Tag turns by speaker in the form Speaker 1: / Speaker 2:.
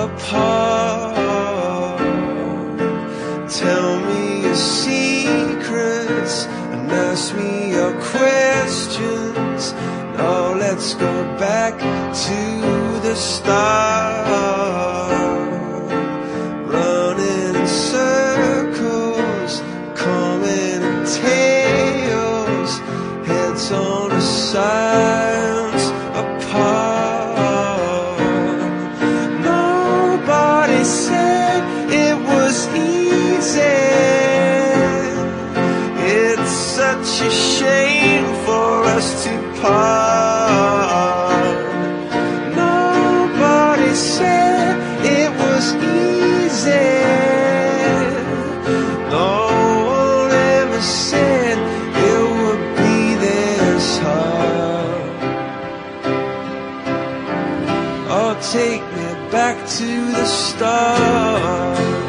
Speaker 1: apart. Tell me your secrets and ask me your questions. Now let's go back to the start. Running in circles, coming in tails, heads on the sides apart. Nobody said it was easy. It's such a shame for us to part. Nobody said it was easy. No one ever said it would be this hard. Oh, take me back to the start.